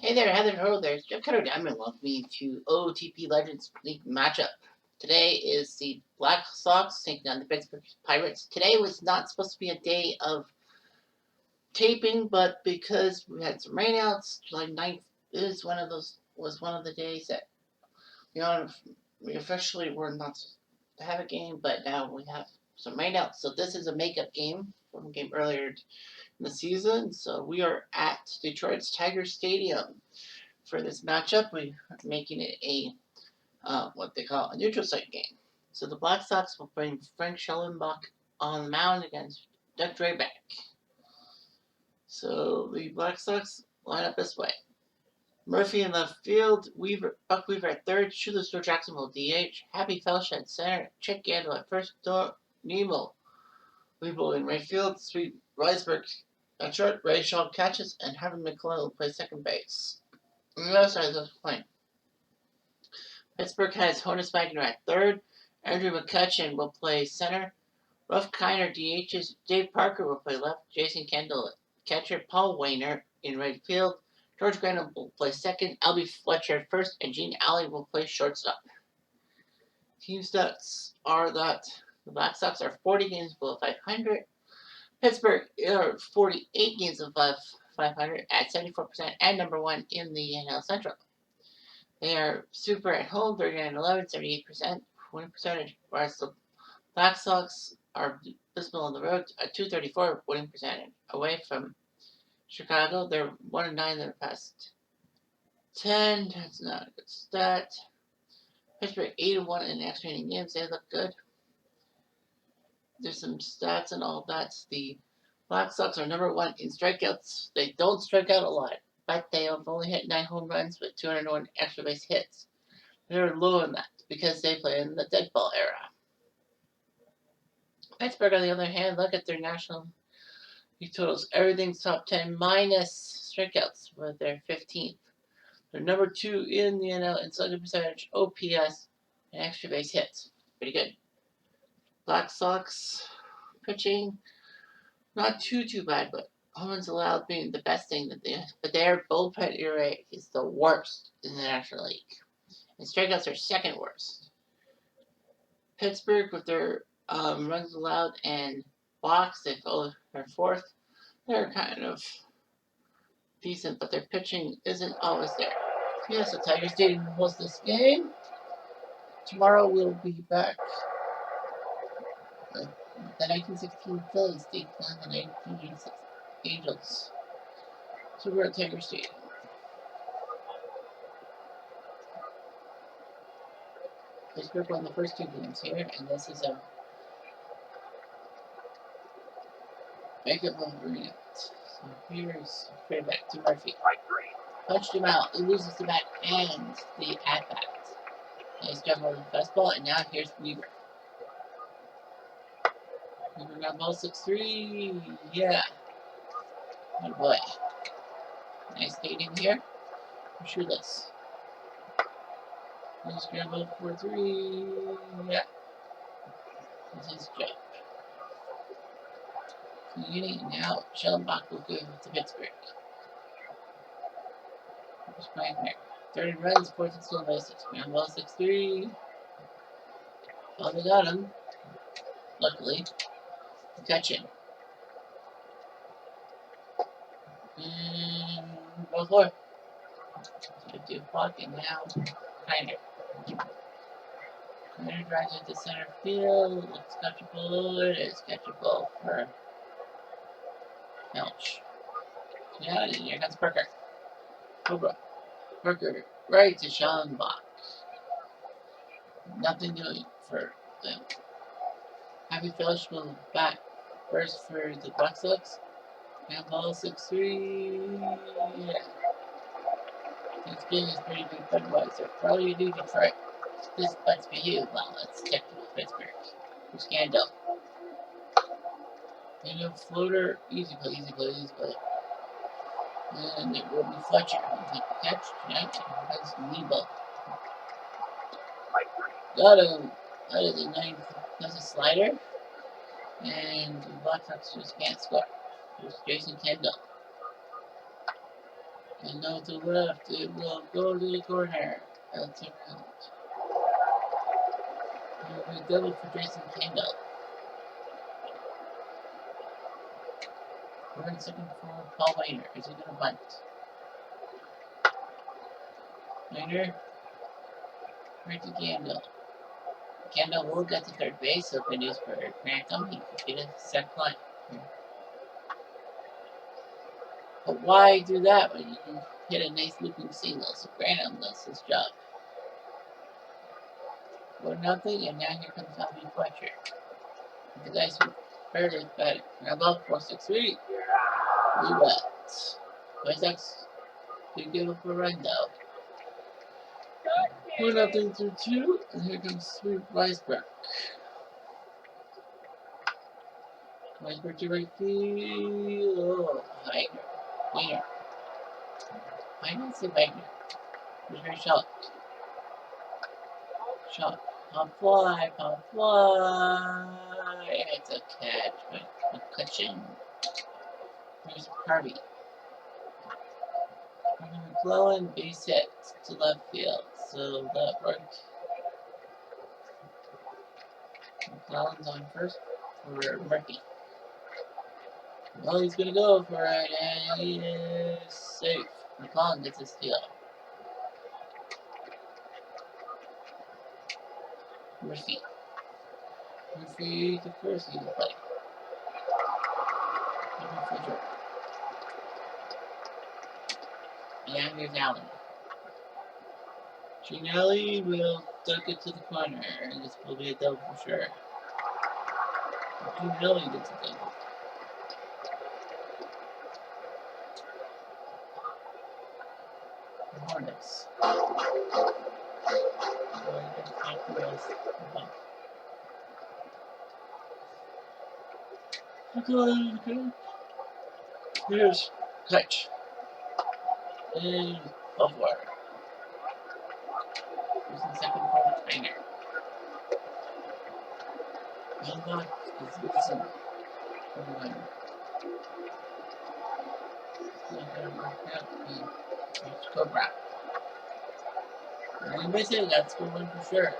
Hey there, Heather. Hello there. It's Jeff Cutter Diamond. Welcome me to OOTP Legends League matchup. Today is the Black Sox taking on the Pittsburgh Pirates. Today was not supposed to be a day of taping, but because we had some rainouts, July 9th is one of the days that we officially were not to have a game, but now we have some rainouts. So this is a makeup game from a game earlier in the season. So we are at Detroit's Tiger Stadium for this matchup. We're making it a what they call a neutral site game. So the Black Sox will bring Frank Schellenbach on the mound against Doug Drabek. So the Black Sox line up this way: Murphy in left field, Buck Weaver at third, Shoeless Jacksonville DH, Happy Felsch at center, Chick Gandil at first, Nemo Weeble in right field, Sweet Reisberg at short, Ray Shaw catches, and Harvey McClellan will play second base. On the other side of the plane, Pittsburgh has Honus Wagner at third. Andrew McCutchen will play center. Ruff Kiner DHs. Dave Parker will play left. Jason Kendall at catcher. Paul Wainer in right field. George Granum will play second. Albie Fletcher at first. And Gene Alley will play shortstop. Team stats are that the Black Sox are 40 games below 500. Pittsburgh are 48 games above 500 at 74% and number one in the NL Central. They are super at home, 39-11, 78% winning percentage, whereas the Black Sox are dismal on the road at 234 winning percentage. Away from Chicago, they're 1-9 in their past 10. That's not a good stat. Pittsburgh 8-1 in extra inning games. They look good. There's some stats and all that. The Black Sox are number one in strikeouts. They don't strike out a lot, but they have only hit 9 home runs with 201 extra base hits. They're low in that because they play in the dead ball era. Pittsburgh, on the other hand, look at their national league totals. Everything's top 10 minus strikeouts, where they're 15th. They're number 2 in the NL in slugging percentage, OPS, and extra base hits. Pretty good. Black Sox pitching, not too bad, but home runs allowed being the best thing that they. But their bullpen ERA is the worst in the National League, and strikeouts are second worst. Pittsburgh with their runs allowed and walks, they're fourth. They're kind of decent, but their pitching isn't always there. Yeah, so Tiger Stadium will host this game. Tomorrow we'll be back with the 1916 Phillies taking on the 1986 Angels. So we're at Tiger Stadium. Pittsburgh won the first 2 games here, and this is a makeup of Marino. So here's straight back to Murphy. Punched him out. He loses the bat and the at-bat. Nice job on the fastball, and now here's Weaver. Weaver got ball 6-3. Yeah. Oh boy. Nice skating here. I'm sure this. Nice scramble 4-3. Yeah. That's his job. So now Schellenbach will go to Pittsburgh. Here's Wagner. 30 runs, 14 stolen bases. Ground ball 6-3. Oh, they got him. Luckily. McCutchen. Ball 4. 50 o'clock, and now Kiner. Kiner drives into center field. Looks catchable. It is catchable for Felsch. Yeah, and here comes Parker. Cobra. Parker right to Schellenbach. Nothing doing for them. Happy Felsch will bat first for the Black Sox. And ball 6-3. Yeah. This game is pretty good Budweiser. Probably you do Detroit. This but's for you. Well, let's check with Pittsburgh. Who's Gandil? Floater. Easy play. And it will be Fletcher. He'll take the catch. Tonight. That's Nebo. Got him. That is a nice. That's a slider. And the Black Sox just can't score. Here's Jason Kendall. And now to the left, it will go to the corner. That's around. It will be double for Jason Kendall. We're in second for Paul Weiner. Is he going to bunt? Weiner. Right to Kendall. Kendall will get to third base, so if it is for Grantham, he could get a set fly. But why do that when you can hit a nice looping single? So Grantham does his job. 1-0, and now here comes Tommy Fletcher. The guys who barely better. Above 4-6-3. We wet. White Sox do give up a run though. 1-0 through 2, and here comes Sweet Weisberg. Weisberg to right field. Oh, Wagner. I didn't say Wagner. It was very short. Pop fly. It's a catch by McCutcheon. Here's Harvey. McClellan base hit to left field, so that worked. McClellan's on first for Murphy. Well, he's gonna go for it, and he is safe. McClellan gets a steal. Murphy to first, he's play. And here's Allen. Ginelli will duck it to the corner, and this will be a double for sure. Ginelli gets a double. Hornets. Here's Kutch. And Buffalo. Here's the second for Trainer. Youngbuck is losing. Everyone. Not gonna work out. Here's Cobra. And you miss it, that's good one for sure.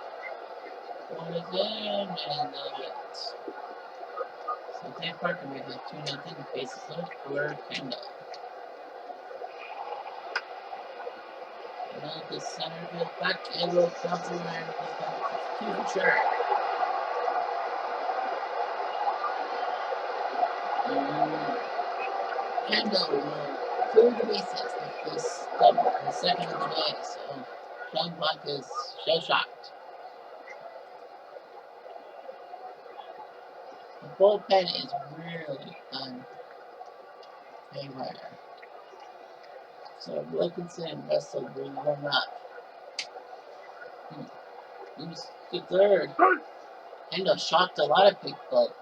One is in, and it. So Dave Parker made it 2-0, bases loaded for Kendall. Now the center field back, and will bounce around with 2 for sure. Kendall will clear the bases with this double, the second of the day, so Sean Buck is shell shocked. The bullpen is really haywire. So Wilkinson and Russell will warm up. He's the third. Kendall shocked a lot of people.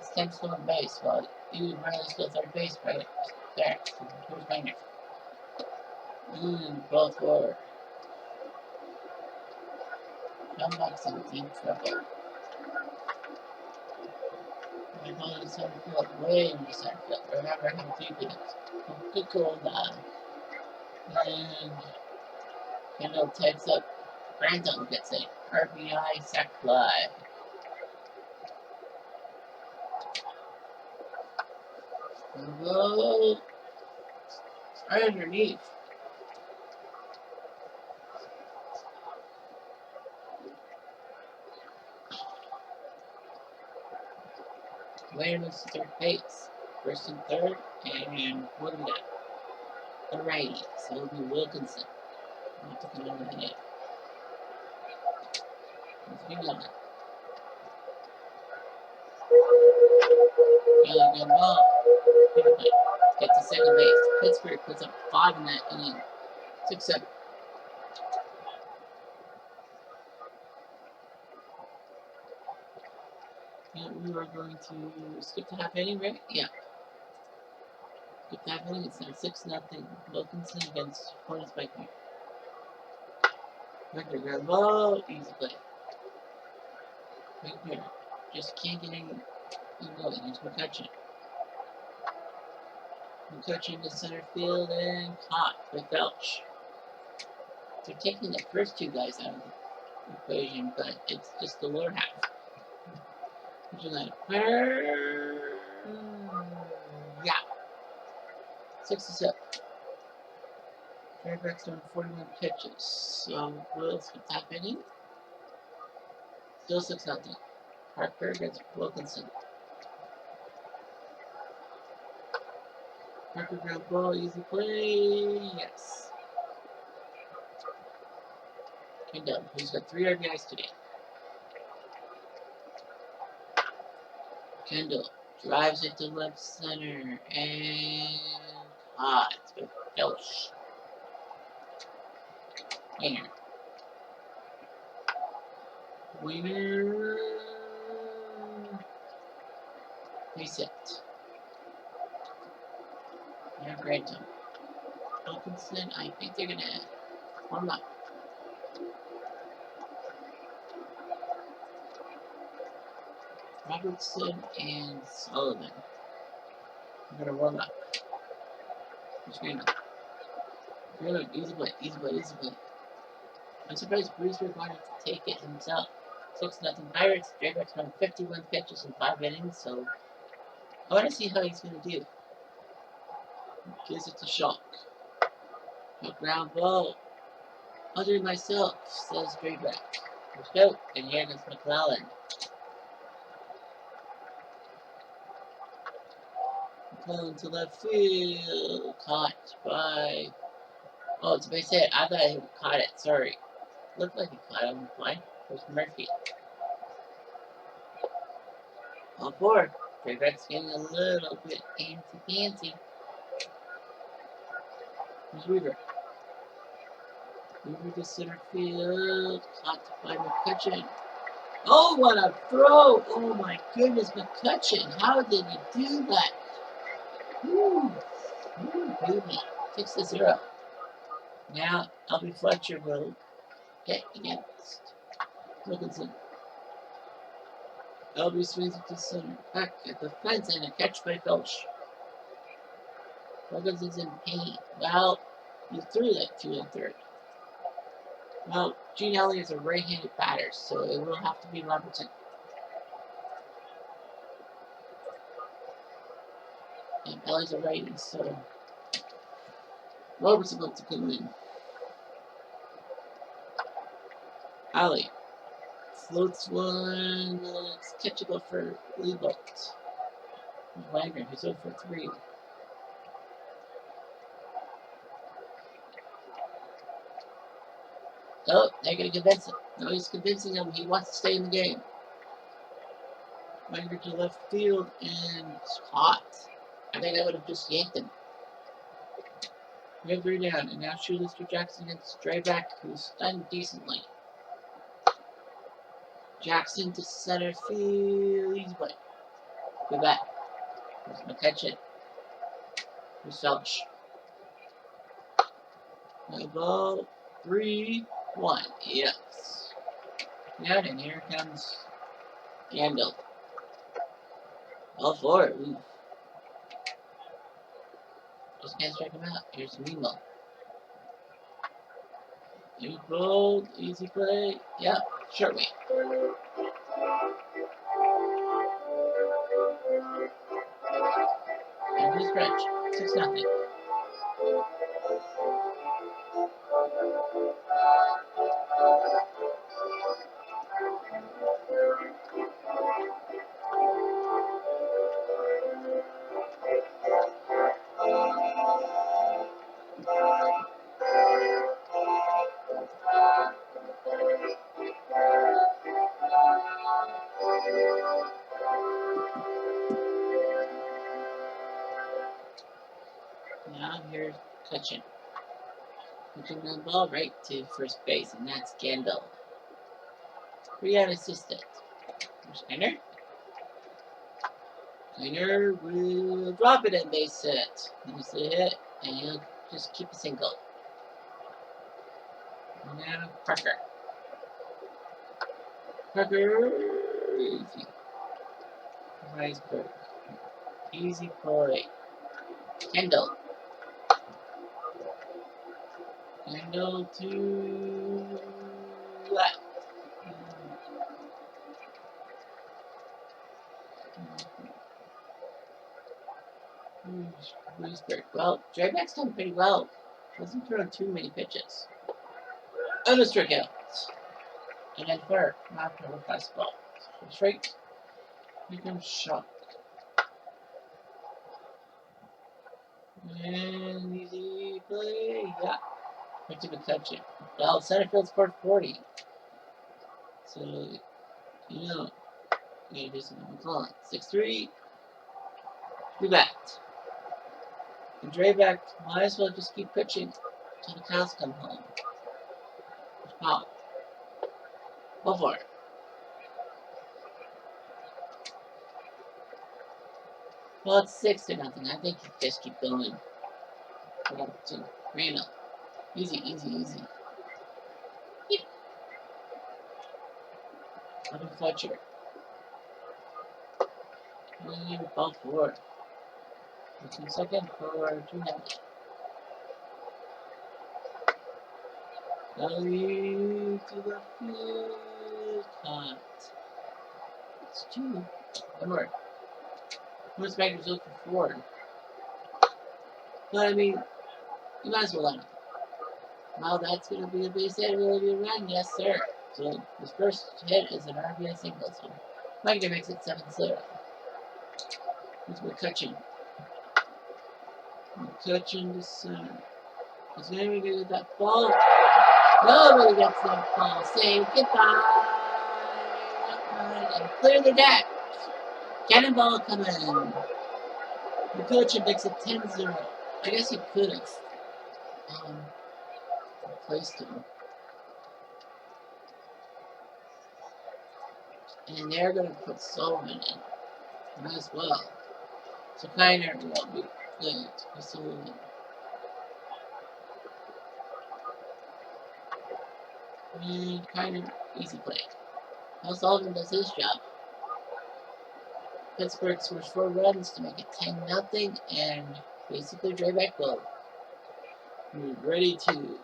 This time's going base, well, he would rarely go third base right there. Here's Minor. Both forward. Comeback's in deep trouble. My ball is center field, way in the center field. Remember how deep it is. Good goal now. And Kendall takes up. Grantham gets a RBI sac fly. Go right underneath. Later moves to third base. First and third, and what do we got? The righty, so it'll be Wilkinson. Not to come over the net. Let's be done. Yellow gun ball. Get to second base. Pittsburgh puts up 5 in that inning. 6-7. And we are going to skip to half inning, right? Yeah. Skip to half inning. It's now 6-0. Wilkinson against Hornets by 3. Victor ground ball. Easy play. Victor just can't get any going. He's McCutcheon. McCutcheon to center field and caught by Felch. They're taking the first two guys out of the equation, but it's just the lower half. Yeah. 6-7. Fairfax doing 41 pitches. So Wills for top inning. Still 6-0. Parker against Wilkinson. Parker ground ball, easy play. Yes. Kendall, who's got 3 RBIs today. Kendall drives it to left center and caught by Felch. Winner. Reset. Yeah, great time. Wilkinson, I think they're gonna warm up. Robertson and Sullivan. We're gonna warm up. Who's gonna good, easy play, easy play, easy play. I'm surprised Brewster wanted to take it himself. 6-0 Pirates. Drayback's from 51 pitches in 5 innings, so I want to see how he's gonna do. Gives it to Schulk. A ground ball. I'll do it myself, says Drayback. Let's go. And here comes McClellan. McClellan to left field. Caught by. Oh, it's base hit. I thought he caught it. Sorry. Looked like he caught him. Why? There's Murphy. All 4. Drayback's getting a little bit antsy-pantsy. Here's Weaver. Weaver to center field. Caught by McCutcheon. Oh, what a throw! Oh my goodness, McCutcheon. How did you do that? Woo! Woo, baby. 6-0. Now, Albie Fletcher will hit against Wilkinson. Albie swings it to center. Back at the fence and a catch by Felch. Wilkinson's in pain. Well, he threw that 2 1/3. Well, Gene Elliott's a right-handed batter, so it will have to be Robertson. And Elliott's a righty, so Robertson looks a good win. Alley floats one. It's catchable for Leibold. Wagner, who's 0 for 3. Oh, they're going to convince him. No, he's convincing him he wants to stay in the game. Wagner to left field and caught. I think I would have just yanked him. We have 3 down, and now Shoeless to Jackson against Drayback, who's done decently. Jackson to center field. Easy play. Good back. Here's McCutcheon. Here's Felch. My ball. 3-1. Yes. Yeah, and here comes Gandil. All 4. Ooh. Just can't strike him out. Here's Nemo. New bold. Easy play. Yep. Short way. And his stretch. 6-0. Now here's Cutchin. Cutchin on the ball right to first base, and that's Gandil. 3-out assistant. Here's Heiner. Heiner will drop it and base hit. Here's the hit, and he'll just keep a single. Now Parker. Parker. Easy. Weisberg. Easy play. Kendall. Kendall to left. Well, Drayback's done pretty well. Wasn't throwing too many pitches. And a strikeout. And then third, not a fastball. Straight. Here comes shot. And easy play. Yeah. Went to McCutcheon. Well, center field scored 40. So, you know, you do something on. 6-3. Do that. And Drayback might as well just keep pitching till the cows come home. Wow. Go for it. Well, it's 6-0. I think you just keep going. Up to Reno. Easy, easy, easy. Yep. Adam Fletcher. And ball 4. 2 second for Jul9. Belly to the field. Cut. It's 2. One more. Who's back to look for 4? But I mean, you might as well let him. Well, that's going to be a base hit. Will be a run? Yes, sir. So his first hit is an RBI single. So Wagner makes it 7-0. Here's McCutcheon. McCutcheon to center. Is anybody going to get that ball? Nobody gets that ball. Say goodbye. And clear the deck. Cannonball coming. McCutcheon makes it 10-0. I guess he could have replaced him. And they're going to put Sullivan in as well. So Kiner will be played for Sullivan. And Kiner, easy play. Now Sullivan does his job. Pittsburgh scores 4 runs to make it 10-0, and basically Drayback will be ready to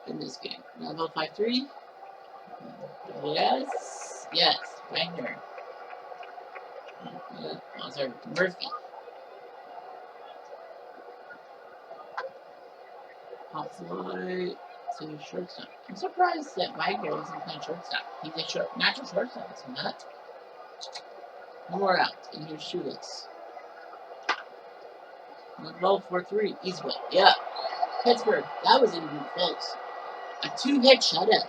win this game. Now about 5-3. Yes, yes, Wagner. Oh, sorry, Murphy. Pop fly to shortstop. I'm surprised that Wagner isn't playing shortstop. He's a natural shortstop, is he not? One more out, and here's Shoeless. Ball 4-3, easy way. Yeah, Pittsburgh, that was even close. A 2-hit shutout.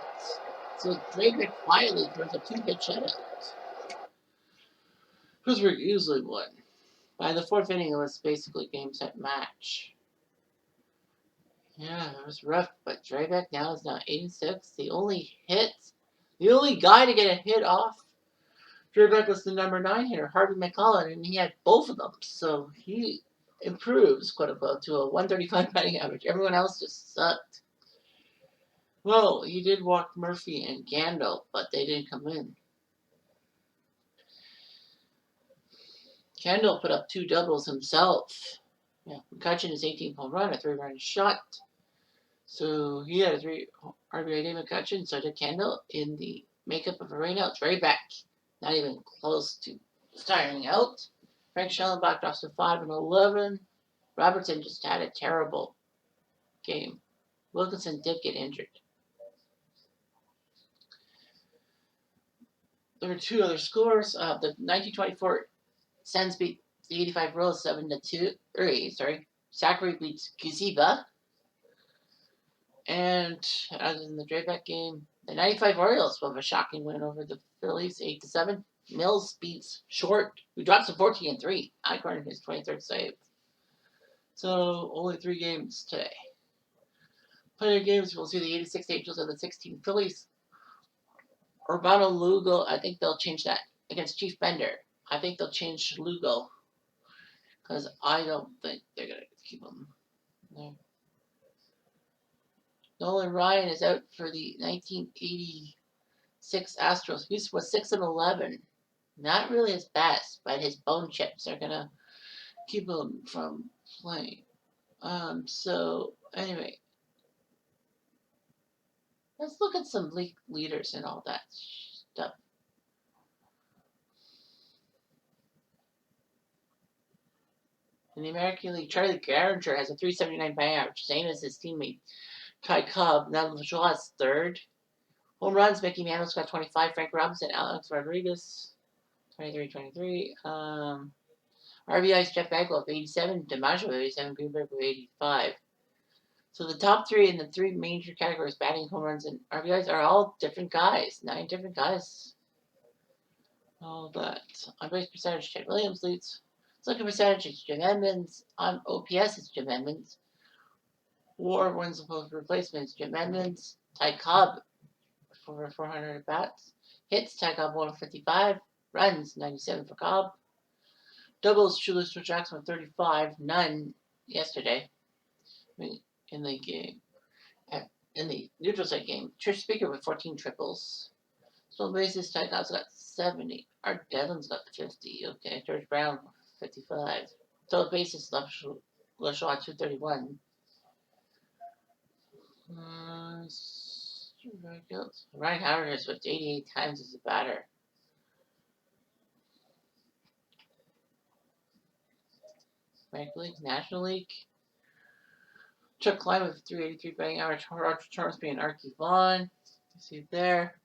So Drayback quietly throws a 2-hit shutout. Pittsburgh easily won. By the 4th inning, it was basically game, set, match. Yeah, it was rough, but Drayback now is now 86. The only guy to get a hit off Drayback was the number 9 hitter, Harvey McCullough, and he had both of them. So he improves, quote unquote, to a 135 batting average. Everyone else just sucked. Well, he did walk Murphy and Gandalf, but they didn't come in. Kendall put up 2 doubles himself. Yeah, McCutcheon is 18 home run, a 3-run shot. So he had a 3 RBI day McCutcheon, so did Kendall in the makeup of a rainout. Drayback, not even close to tiring out. Frank Schellenbach drops to 5-11. Robertson just had a terrible game. Wilkinson did get injured. There were 2 other scores. The 1924 Sens beat the 85 Royals 7-2. Sorry. Zachary beats Gaziba. And other than the Drayback game, the 95 Orioles will have a shocking win over the Phillies 8-7. Mills beats Short, who drops to 14-3, according to his 23rd save. So only 3 games today. Plenty of games. We'll see the 86 Angels and the 16 Phillies. Urbano Lugo, I think they'll change that against Chief Bender. I think they'll change Lugo because I don't think they're going to keep him there. Nolan Ryan is out for the 1986 Astros. He was 6-11. Not really his best, but his bone chips are going to keep him from playing. So anyway, let's look at some league leaders and all that stuff. In the American League, Charlie Garinger has a 379 batting average, same as his teammate Ty Cobb. Now Lajoie's third. Home runs, Mickey Mantle's got 25. Frank Robinson, Alex Rodriguez, 23. RBI's Jeff Bagwell with 87. DiMaggio with 87. Greenberg with 85. So the top three in the three major categories, batting, home runs, and RBIs, are all different guys. 9 different guys. All that. On base percentage, Chad Williams leads. Slugging percentage, it's Jim Edmonds. On OPS, it's Jim Edmonds. WAR wins opposed replacements, Jim Edmonds. Ty Cobb for over 400 at bats. Hits, Ty Cobb 155. Runs, 97 for Cobb. Doubles, Jul9 Jackson with 35. None yesterday in the game. In the neutral site game, Trish Speaker with 14 triples. Stolen bases, Ty Cobb's got 70. Art Devlin's got 50. Okay, George Brown 55. Stolen bases, LaShaw 231. Ryan Howard has whipped 88 times as a batter. American League, National League. Chuck Klein with 383 batting average. Roger Tormsby and Archie Vaughn. You see there.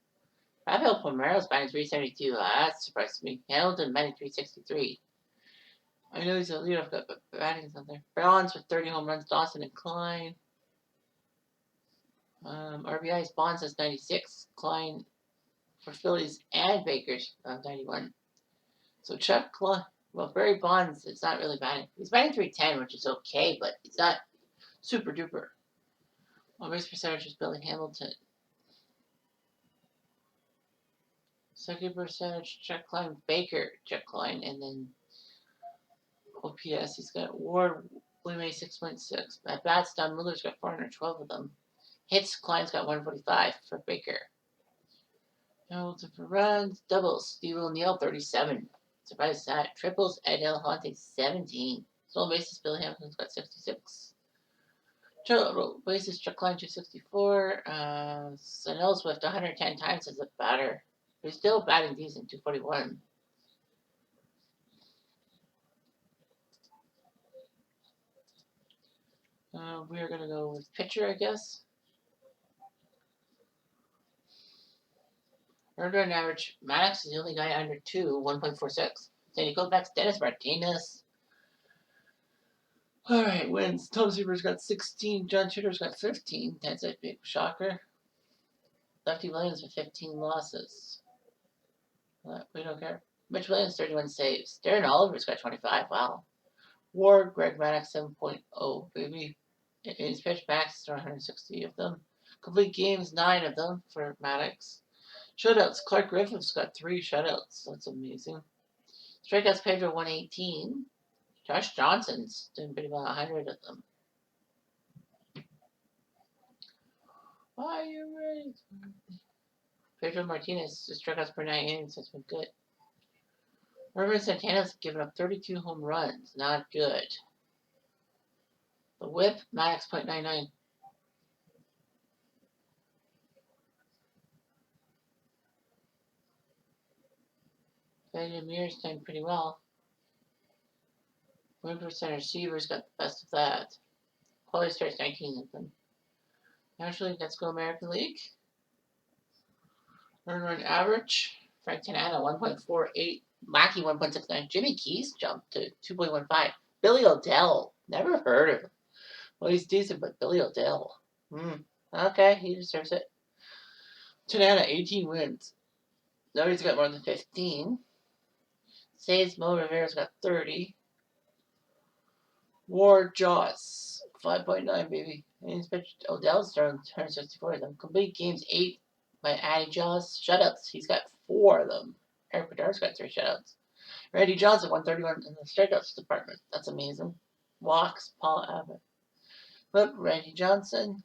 Rafael Palmeiro's batting 372. That surprised me. Hamilton batting 363. I know he's a leadoff guy, but batting's not there. Bonds with 30 home runs. Dawson and Klein. RBI's Bonds has 96. Klein for Phillies and Bakers 91. So Chuck Klein, well, Barry Bonds, it's not really batting. He's batting 310, which is okay, but it's not super duper. On base percentage is Billy Hamilton. Second percentage, Chuck Klein, Baker, Chuck Klein, and then OPS, he's got Ward, William A 6.6. At bats, Don Miller's got 412 of them. Hits, Klein's got 145 for Baker. Hamilton for runs, doubles, Steve O'Neill 37. Surprise that. Triples, Ed Elefante 17. Stolen bases, Billy Hamilton's got 66. Total bases, Chuck Klein 264. Snell's whiffed 110 times as a batter. He's still batting decent, 241. We are going to go with pitcher, I guess. Earned run average, Maddox is the only guy under 2, 1.46. Sandy Koufax, Dennis Martinez. All right, wins. Tom Seaver's got 16. John Tudor's got 15. That's a big shocker. Lefty Williams with 15 losses. We don't care. Mitch Williams, 31 saves. Darren Oliver's got 25. Wow. Ward, Greg Maddox, 7.0, baby. In his pitch, Max is 160 of them. Complete games, 9 of them for Maddox. Shutouts, Clark Griffith's got 3 shutouts. That's amazing. Strikeouts, Pedro, 118. Josh Johnson's doing pretty well, 100 of them. Why are you ready? Pedro Martinez, strikeouts per 9 innings, that's been good. Irvin Santana's given up 32 home runs, not good. The whip, Maddox, .99. Mears done pretty well. Win percentage, Seaver's got the best of that. Quality starts 19 of them. National League, let's go American League. Earned run average, Frank Tanana 1.48. Mackey 1.69. Jimmy Keys jumped to 2.15. Billy O'Dell, never heard of him. Well, he's decent, but Billy O'Dell. Okay, he deserves it. Tanana, 18 wins. Nobody's got more than 15. Says Mo Rivera's got 30. Ward Joss, 5.9, baby. And Odell's thrown 164 of them. Complete games, 8 by Addy Joss. Shutouts, he's got 4 of them. Eric Bedard's got 3 shutouts. Randy Johnson, 131 in the strikeouts department. That's amazing. Walks, Paul Abbott. Look, Randy Johnson.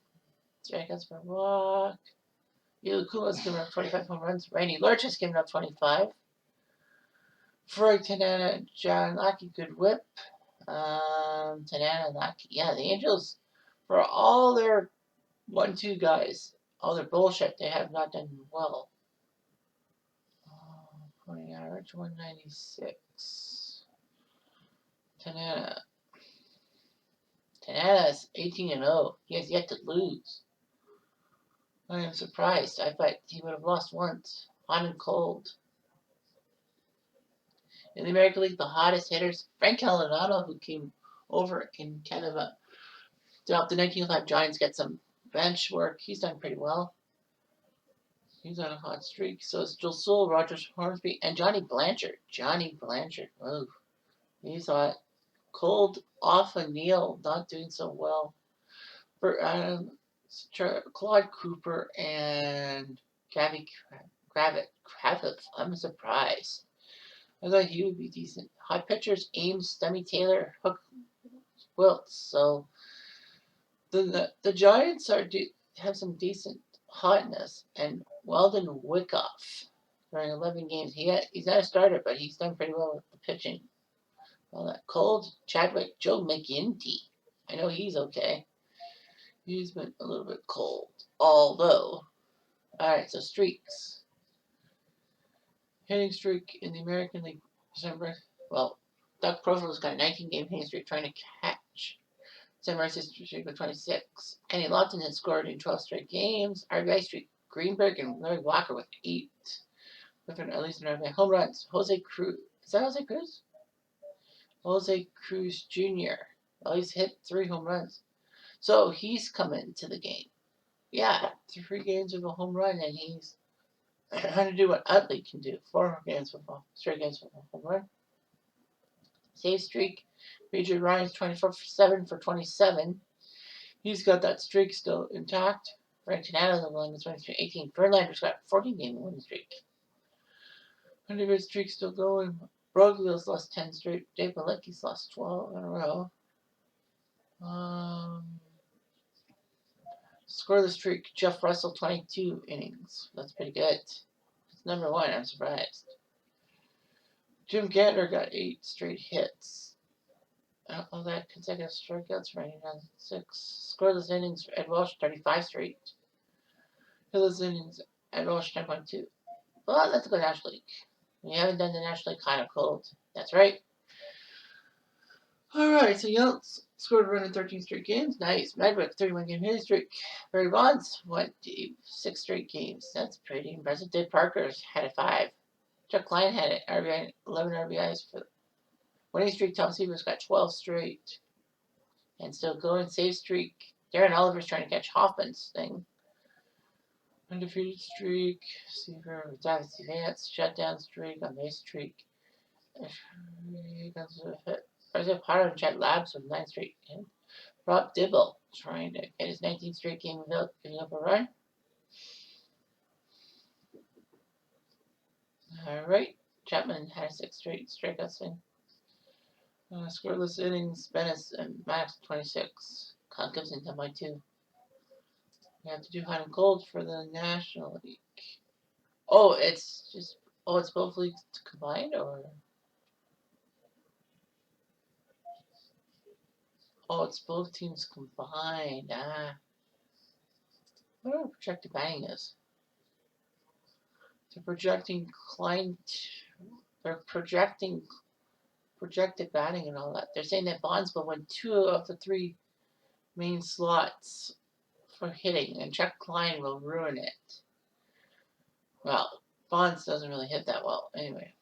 Strikeouts per walk. Elu Kuma's giving up 25 home runs. Randy Lurch has given up 25. Frank Tanana, John Lackey, good whip. Tanana, Naki. Yeah, the Angels, for all their 1-2 guys, all their bullshit, they have not done well. Point average 196. Tanana. Tanana's 18-0. He has yet to lose. I am surprised. I thought he would have lost once. Hot and cold. In the American League, the hottest hitters, Frank Calinado, who came over in kind of to help the 1905 Giants get some bench work. He's done pretty well. He's on a hot streak. So is Jul9, Rogers Hornsby, and Johnny Blanchard. Johnny Blanchard. Oh, he's hot. Cold off a kneel, not doing so well. For Claude Cooper and Kravitz. I'm surprised. I thought he would be decent. Hot pitchers: Ames, Demi Taylor, Hook, Wilts. So the Giants have some decent hotness, and Weldon Wyckoff during 11 games. He's not a starter, but he's done pretty well with the pitching. All that cold Chadwick, Joe McGinty. I know he's okay. He's been a little bit cold, although. All right, so streaks. Hitting streak in the American League December. Well, Doug Profile's got a 19-game hitting streak trying to catch. December streak with 26. Kenny Lofton has scored in 12 straight games. RBI streak. Greenberg and Larry Walker with 8. With at least an RBI. Home runs. Jose Cruz. Is that Jose Cruz? Jose Cruz Jr. Well, he's hit 3 home runs. So he's coming to the game. Yeah, 3 games with a home run, and he's trying to do what Utley can do. 4 games with straight games with a home run. Save streak. Major Ryan's 24-7 for 27. He's got that streak still intact. Frank Tanana's the one that's running through 18. Verlander's got a 14-game winning streak. Underwood's streak still going. Broglio's lost 10 straight. Dave Malecki's lost 12 in a row. Scoreless streak. Jeff Russell, 22 innings. That's pretty good. It's number 1. I'm surprised. Jim Gantner got 8 straight hits. All that consecutive strikeouts, running down 6. Scoreless innings for Ed Walsh, 35 straight. Hillis innings, Ed Walsh, 10.2. Well, let's go National League. We haven't done the National League, kind of cold. That's right. Alright, so Younts scored a run in 13 straight games. Nice. Medwick, 31-game hitting streak. Barry Bonds went to 6 straight games. That's pretty impressive. Dave Parker's had a 5. Chuck Klein had 11 RBIs for the winning streak. Tom Seaver's got 12 straight. And still going. Save streak. Darren Oliver's trying to catch Hoffman's thing. Undefeated streak. Seaver with Davis Vance. Shutdown streak. On base streak. Isaiah Potter and Chad Labs with 9 straight games. Rob Dibble trying to get his 19th straight game without giving up a run. Alright. Chapman had 6 straight strikeouts in. Scoreless innings. Bennis and Max 26. Conk gives in 10.2. We have to do hot and cold for the National League. Oh, it's both leagues combined, or? Oh, it's both teams combined. What our projected batting is? They're projecting They're projecting projected batting and all that. They're saying that Bonds will win 2 of the 3 main slots for hitting, and Chuck Klein will ruin it. Well, Bonds doesn't really hit that well. Anyway.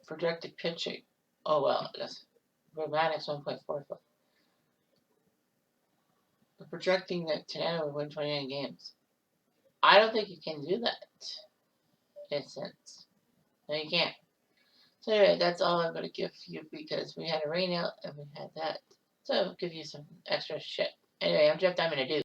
Projected pitching. Oh, well, that's Romanix 1.44. They're projecting that Tanana will win 29 games. I don't think you can do that. In a sense. No, you can't. So anyway, that's all I'm going to give you because we had a rain out and we had that. So I'll give you some extra shit. Anyway, I'm Jeff Diamond. I do.